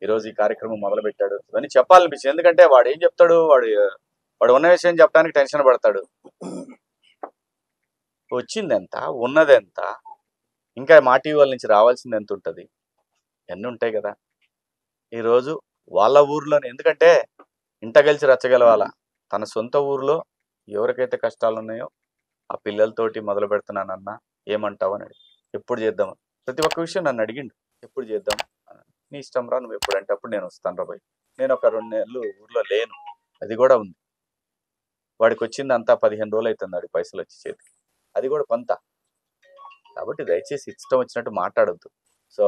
ఈరోజు ఈ కార్యక్రమం మొదలు పెట్టాడు ఇవన్నీ చెప్పాలనిపించింది. ఎందుకంటే వాడు ఏం చెప్తాడు, వాడు ఉన్న విషయం చెప్పడానికి టెన్షన్ పడతాడు. వచ్చింది ఎంత, ఉన్నది ఎంత, ఇంకా మా టీవీ వాళ్ళ నుంచి రావాల్సింది ఎంత ఉంటుంది, అన్నీ ఉంటాయి కదా. ఈరోజు వాళ్ళ ఊర్లోనే, ఎందుకంటే ఇంట గెలిచి రచ్చగలవాల, తన సొంత ఊర్లో ఎవరికైతే కష్టాలు ఉన్నాయో ఆ పిల్లలతోటి మొదలు పెడుతున్నానన్నా ఏమంటావు అని అడిగి, ఎప్పుడు చేద్దాం, ప్రతి ఒక్క విషయం నన్ను అడిగిండు, ఎప్పుడు చేద్దాం, నీ ఇష్టం రా, నువ్వు ఎప్పుడంటే అప్పుడు నేను వస్తాను రా పోయి. నేను ఒక 2 నెలలు ఊర్లో లేను, అది కూడా ఉంది. వాడికి వచ్చింది అంతా 15 రోజులు అవుతుంది వాడికి పైసలు వచ్చి చేతికి, అది కూడా కొంత. కాబట్టి దయచేసి ఇష్టం వచ్చినట్టు మాట్లాడొద్దు. సో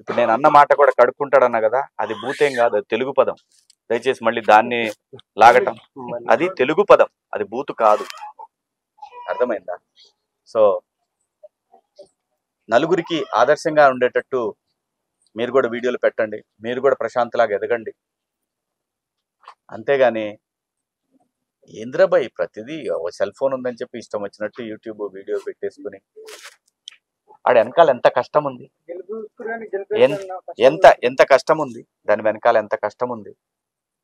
ఇప్పుడు నేను అన్న మాట కూడా కడుక్కుంటాడన్నా కదా, అది భూతేం కాదు, అది తెలుగు పదం. దయచేసి మళ్ళీ దాన్ని లాగటం, అది తెలుగు పదం, అది బూతు కాదు. అర్థమైందా? సో నలుగురికి ఆదర్శంగా ఉండేటట్టు మీరు కూడా వీడియోలు పెట్టండి, మీరు కూడా ప్రశాంత్లాగా ఎదగండి. అంతేగాని ఏంద్రబాయ్ ప్రతిదీ సెల్ ఫోన్ ఉందని చెప్పి ఇష్టం వచ్చినట్టు యూట్యూబ్ వీడియో పెట్టేసుకుని, ఆడ వెనకాల ఎంత కష్టం ఉంది, ఎంత ఎంత కష్టం ఉంది, దాని వెనకాల ఎంత కష్టం ఉంది.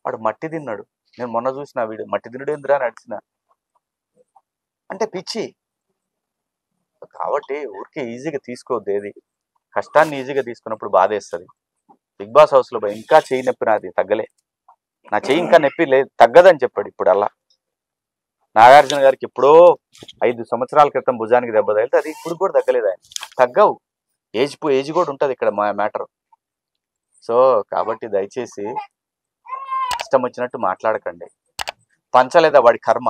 వాడు మట్టి తిన్నాడు, నేను మొన్న చూసిన వీడియో, మట్టి తిన్నాడు ఏందిరా నడిచిన అంటే పిచ్చి. కాబట్టి ఊరికే ఈజీగా తీసుకోవద్దు, ఏది కష్టాన్ని ఈజీగా తీసుకున్నప్పుడు బాధేస్తుంది. బిగ్ బాస్ హౌస్ లో ఇంకా చెయ్యి నొప్పి నాది తగ్గలే, నా చెయ్యి ఇంకా నొప్పి లేదు, తగ్గదని చెప్పాడు. ఇప్పుడు అలా నాగార్జున గారికి ఎప్పుడో 5 సంవత్సరాల క్రితం భుజానికి దెబ్బ తగిలితే అది ఇప్పుడు కూడా తగ్గలేదు. ఆయన తగ్గవు, ఏజ్ కూడా ఉంటుంది ఇక్కడ మా మ్యాటర్. సో కాబట్టి దయచేసి ఇష్టం వచ్చినట్టు మాట్లాడకండి. పంచలేదా వాడి కర్మ,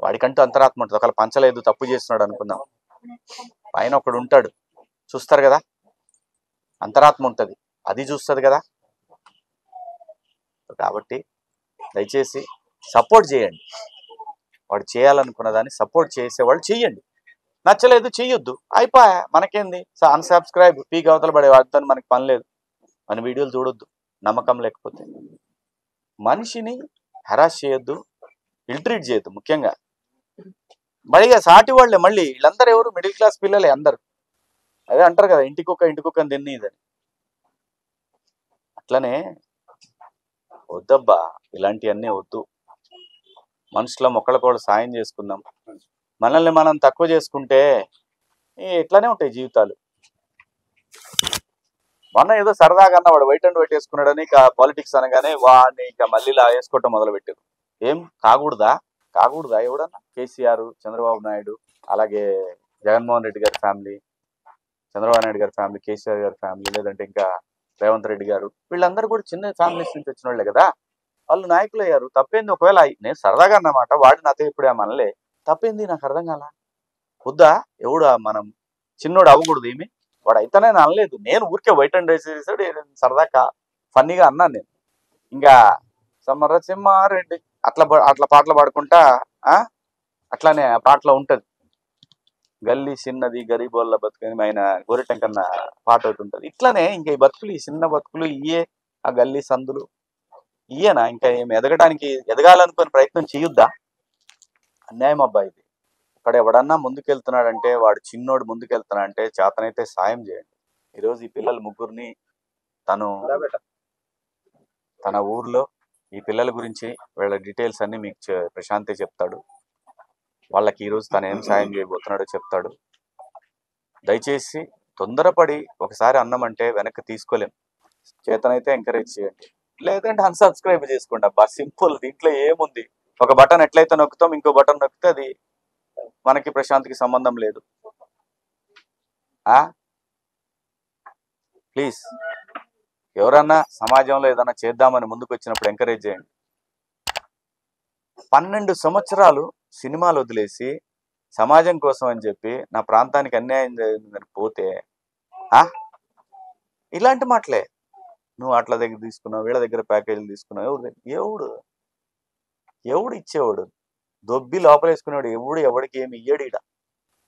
వాడికంటూ అంతరాత్మ ఉంటుంది. ఒకవేళ పంచలేదు, తప్పు చేస్తున్నాడు అనుకుందాం, పైన ఒకడు ఉంటాడు, చూస్తారు కదా, అంతరాత్మ ఉంటుంది, అది చూస్తుంది కదా. కాబట్టి దయచేసి సపోర్ట్ చేయండి, వాడు చేయాలనుకున్న దాన్ని సపోర్ట్ చేసేవాళ్ళు చెయ్యండి. నచ్చలేదు చెయ్యొద్దు, అయిపోయా, మనకేంది, అన్సబ్స్క్రైబ్, పీక్ అవతల పడే, వాడితో మనకి పని లేదు, మన వీడియోలు చూడొద్దు. నమ్మకం లేకపోతే మనిషిని హెరాస్ చేయొద్దు, ఇల్ట్రీట్ చేయొద్దు. ముఖ్యంగా మళ్ళీగా సాటి వాళ్ళే, మళ్ళీ వీళ్ళందరూ ఎవరు, మిడిల్ క్లాస్ పిల్లలే అందరు. అదే అంటారు కదా, ఇంటికొకని తిన్నీదని. అట్లనే వద్దబ్బా, ఇలాంటివన్నీ వద్దు. మనుషుల మొక్కలకోళ్ళు సాయం చేసుకుందాం. మనల్ని మనం తక్కువ చేసుకుంటే ఇట్లానే ఉంటాయి జీవితాలు. మొన్న ఏదో సరదాగా అన్న వాడు వైట్ అండ్ వైట్ వేసుకున్నాడని ఇక పాలిటిక్స్ అనగానే వాడిని ఇక మళ్ళీ ఇలా వేసుకోవటం మొదలు పెట్టారు. ఏం కాకూడదా ఎవడన్నా? కేసీఆర్, చంద్రబాబు నాయుడు, అలాగే జగన్మోహన్ రెడ్డి గారి ఫ్యామిలీ, చంద్రబాబు నాయుడు గారి ఫ్యామిలీ, కేసీఆర్ గారి ఫ్యామిలీ, లేదంటే ఇంకా రేవంత్ రెడ్డి గారు, వీళ్ళందరూ కూడా చిన్న ఫ్యామిలీస్ నుంచి వచ్చిన వాళ్ళే కదా, వాళ్ళు నాయకులు అయ్యారు. తప్పేంది? ఒకవేళ నేను సరదాగా అన్నమాట, వాడు నాతో ఇప్పుడు మనలే, తప్పేంది? నాకు అర్థం కాల. వద్దా? ఎవడు మనం చిన్నోడు అవ్వకూడదు ఏమి? వాడు అయితేనే అనలేదు, నేను ఊరికే వైట్ అండ్ రైస్ చేసాడు సరదాగా ఫన్నీగా అన్నాను నేను. ఇంకా సమరసింహారెడ్డి అట్లా పాటలు పాడుకుంటా, అట్లానే ఆ పాటలో ఉంటది, గల్లీ చిన్నది గరీబోళ్ళ బతుకని ఆయన గోరెటం కన్నా పాట ఒకటి ఉంటది. ఇట్లానే ఇంకా ఈ బతుకులు, ఈ చిన్న బతుకులు ఇయే, ఆ గల్లీ సందులు ఇయేనా? ఇంకా ఏమి ఎదగాలనుకునే ప్రయత్నం చేయొద్దా? అన్యాయం అబ్బాయి ఇది. ఇక్కడ ఎవడన్నా ముందుకెళ్తున్నాడంటే, వాడు చిన్నోడు ముందుకెళ్తున్నాడంటే చేతనైతే సాయం చేయండి. ఈరోజు ఈ పిల్లల ముగ్గురిని తన ఊర్లో ఈ పిల్లల గురించి వీళ్ళ డీటెయిల్స్ అన్ని మీకు ప్రశాంతే చెప్తాడు. వాళ్ళకి ఈరోజు తను ఏం సాయం చేయబోతున్నాడో చెప్తాడు. దయచేసి తొందరపడి ఒకసారి అన్నామంటే వెనక్కి తీసుకోలేం. చేతనైతే ఎంకరేజ్ చేయండి, లేదంటే అన్సబ్స్క్రైబ్ చేసుకోండి. అబ్బా సింపుల్, దీంట్లో ఏముంది? ఒక బటన్ ఎట్లయితే నొక్కుతాం, ఇంకో బటన్ నొక్కితే అది మనకి ప్రశాంత్కి సంబంధం లేదు. ప్లీజ్ ఎవరన్నా సమాజంలో ఏదన్నా చేద్దామని ముందుకు వచ్చినప్పుడు ఎంకరేజ్ చేయండి. 12 సంవత్సరాలు సినిమాలు వదిలేసి సమాజం కోసం అని చెప్పి నా ప్రాంతానికి అన్యాయం జరిగిందని పోతే ఇలాంటి మాటలే. నువ్వు అట్ల దగ్గర తీసుకున్నావు, వీళ్ళ దగ్గర ప్యాకేజీలు తీసుకున్నావు, ఎవడు ఇచ్చేవాడు? దొబ్బి లోపలేసుకునేవాడు ఎవడికి ఏమి ఇయ్యడు.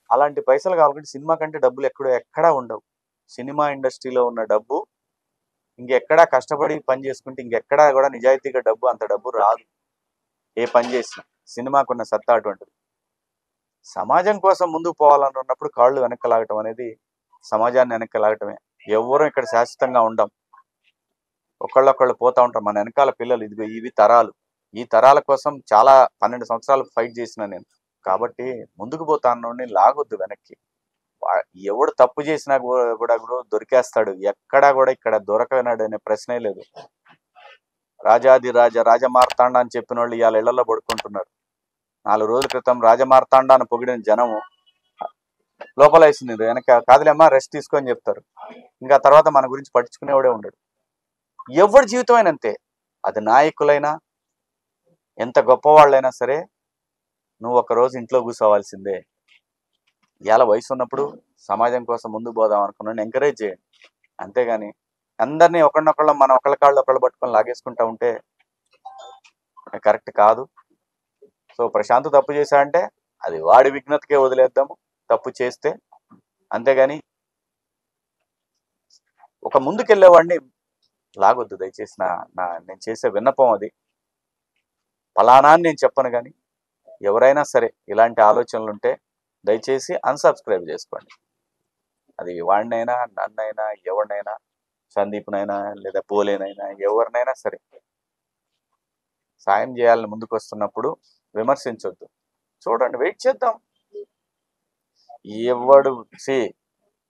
అలాంటి పైసలు కావాలంటే సినిమా కంటే డబ్బులు ఎక్కడా ఉండవు. సినిమా ఇండస్ట్రీలో ఉన్న డబ్బు ఇంకెక్కడా, కష్టపడి పని చేసుకుంటే ఇంకెక్కడా కూడా నిజాయితీగా అంత డబ్బు రాదు. ఏ పని చేసినా సినిమాకున్న సత్తా అటువంటిది. సమాజం కోసం ముందుకు పోవాలనుకున్నప్పుడు కాళ్ళు వెనక్కి లాగటం అనేది సమాజాన్ని వెనక్కి లాగటమే. ఎవరు ఇక్కడ శాశ్వతంగా ఉండం. ఒకళ్ళొకళ్ళు పోతా ఉంటారు. మన వెనకాల పిల్లలు, ఇదిగో ఇవి తరాలు. ఈ తరాల కోసం చాలా 12 సంవత్సరాలు ఫైట్ చేసిన నేను. కాబట్టి ముందుకు పోతాను, లాగొద్దు వెనక్కి. ఎవడు తప్పు చేసినా కూడా దొరికేస్తాడు. ఎక్కడా కూడా ఇక్కడ దొరకనాడు అనే ప్రశ్నే లేదు. రాజాది రాజమార్తాండ అని చెప్పిన వాళ్ళు ఇవాళ ఇళ్లలో పడుకుంటున్నారు. 4 రోజుల క్రితం రాజమార్తాండ అని పొగిడిన జనము లోపల వేసింది, వెనక కాదులేమ్మా రెస్ట్ తీసుకొని చెప్తారు. ఇంకా తర్వాత మన గురించి పట్టించుకునేవాడే ఉండడు. ఎవరి జీవితం అయినా అంతే. అది నాయకులైనా ఎంత గొప్పవాళ్ళైనా సరే నువ్వు ఒకరోజు ఇంట్లో కూర్చోవాల్సిందే. ఇవాళ వయసు ఉన్నప్పుడు సమాజం కోసం ముందుకు పోదాం అనుకున్నాను, ఎంకరేజ్ చేయండి. అంతేగాని అందరినీ ఒకళ్ళనొకళ్ళ మన ఒకళ్ళ కాళ్ళు ఒకళ్ళు పట్టుకొని లాగేసుకుంటా ఉంటే కరెక్ట్ కాదు. సో ప్రశాంత్ తప్పు చేశా అంటే అది వాడి విఘ్నతకే వదిలేద్దాము, తప్పు చేస్తే. అంతేగాని ఒక ముందుకెళ్ళేవాడిని లాగొద్దు దయచేసి. నేను చేసే విన్నపం అది. ఫలానా అని నేను చెప్పను, కానీ ఎవరైనా సరే ఇలాంటి ఆలోచనలు ఉంటే దయచేసి అన్సబ్స్క్రైబ్ చేసుకోండి. అది వాడినైనా, నన్నైనా, ఎవరినైనా, సందీప్నైనా లేదా పోలేనైనా, ఎవరినైనా సరే సాయం చేయాలని ముందుకు వస్తున్నప్పుడు విమర్శించొద్దు. చూడండి, వెయిట్ చేద్దాం. ఎవడు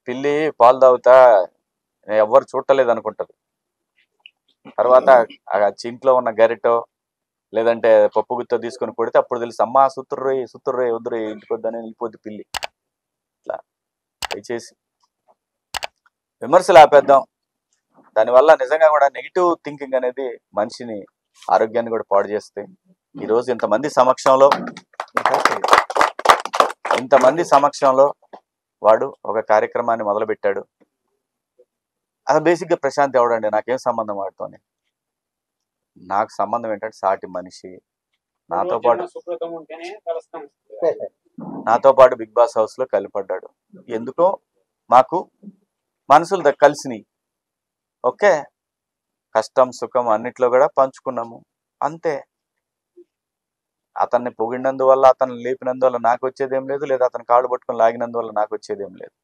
పిల్లి పాలు తాగుతా ఎవరు చూడలేదు అనుకుంటది. తర్వాత ఆ చింట్లో ఉన్న గరిటో లేదంటే పప్పు గుత్తో తీసుకొని కొడితే అప్పుడు తెలుసు, అమ్మా సుత్తుర్రోయ్ వద్దురోయ్ ఇంటికి వద్దని వెళ్ళిపోద్ది పిల్లి. ఇట్లా దయచేసి విమర్శలు ఆపేద్దాం. దానివల్ల నిజంగా కూడా నెగిటివ్ థింకింగ్ అనేది మనిషిని, ఆరోగ్యాన్ని కూడా పాడు చేస్తే. ఈరోజు ఇంతమంది సమక్షంలో వాడు ఒక కార్యక్రమాన్ని మొదలుపెట్టాడు. అది బేసిక్గా ప్రశాంత్ ఎవడండి, నాకేం సంబంధం వాడితోని? నాకు సంబంధం ఏంటంటే సాటి మనిషి, నాతో పాటు బిగ్ బాస్ హౌస్ లో కలిపడ్డాడు. ఎందుకో మాకు మనసులు కలిసినాయి. ఓకే, కష్టం సుఖం అన్నిట్లో కూడా పంచుకున్నాము, అంతే. అతన్ని పొగిడినందువల్ల, అతన్ని లేపినందువల్ల నాకు వచ్చేదేం లేదు, లేదా అతని కాళ్ళు పట్టుకొని లాగినందువల్ల నాకు వచ్చేదేం లేదు.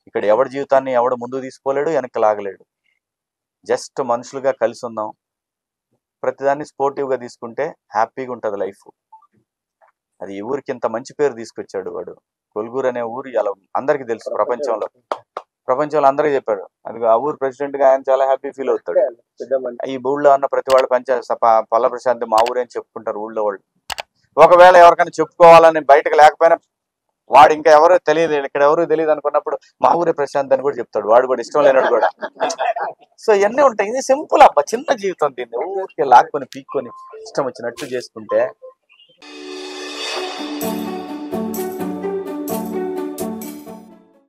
ఇక్కడ ఎవడి జీవితాన్ని ఎవడు ముందు తీసుకోలేడు, వెనక్కి లాగలేడు. జస్ట్ మనుషులుగా కలిసి ఉందాం. ప్రతిదాన్ని స్పోర్టివ్గా తీసుకుంటే హ్యాపీగా ఉంటుంది లైఫ్. అది ఈ ఊరికి ఇంత మంచి పేరు తీసుకొచ్చాడు వాడు. కొల్గూరు అనే ఊరు ఇలా అందరికీ తెలుసు, ప్రపంచంలో అందరికీ చెప్పాడు. అది ఆ ఊరు ప్రెసిడెంట్ గా ఆయన చాలా హ్యాపీ ఫీల్ అవుతాడు. ఈ ఊళ్ళో ఉన్న ప్రతి వాళ్ళు పల్ల ప్రశాంత్ మా ఊరే అని చెప్పుకుంటారు ఊళ్ళో వాళ్ళు. ఒకవేళ ఎవరికైనా చెప్పుకోవాలని బయటకు లేకపోయినా వాడు ఇంకా ఎవరో తెలియదు, ఇక్కడ ఎవరు తెలియదు అనుకున్నప్పుడు మా ఊరే ప్రశాంత్ అని కూడా చెప్తాడు. వాడు కూడా ఇష్టం లేనాడు కూడా. సో ఇవన్నీ ఉంటాయి. ఇది సింపుల్ అబ్బా, చిన్న జీవితం. దీన్ని ఊరికే లాక్కొని పీక్కొని ఇష్టం వచ్చినట్టు చేసుకుంటే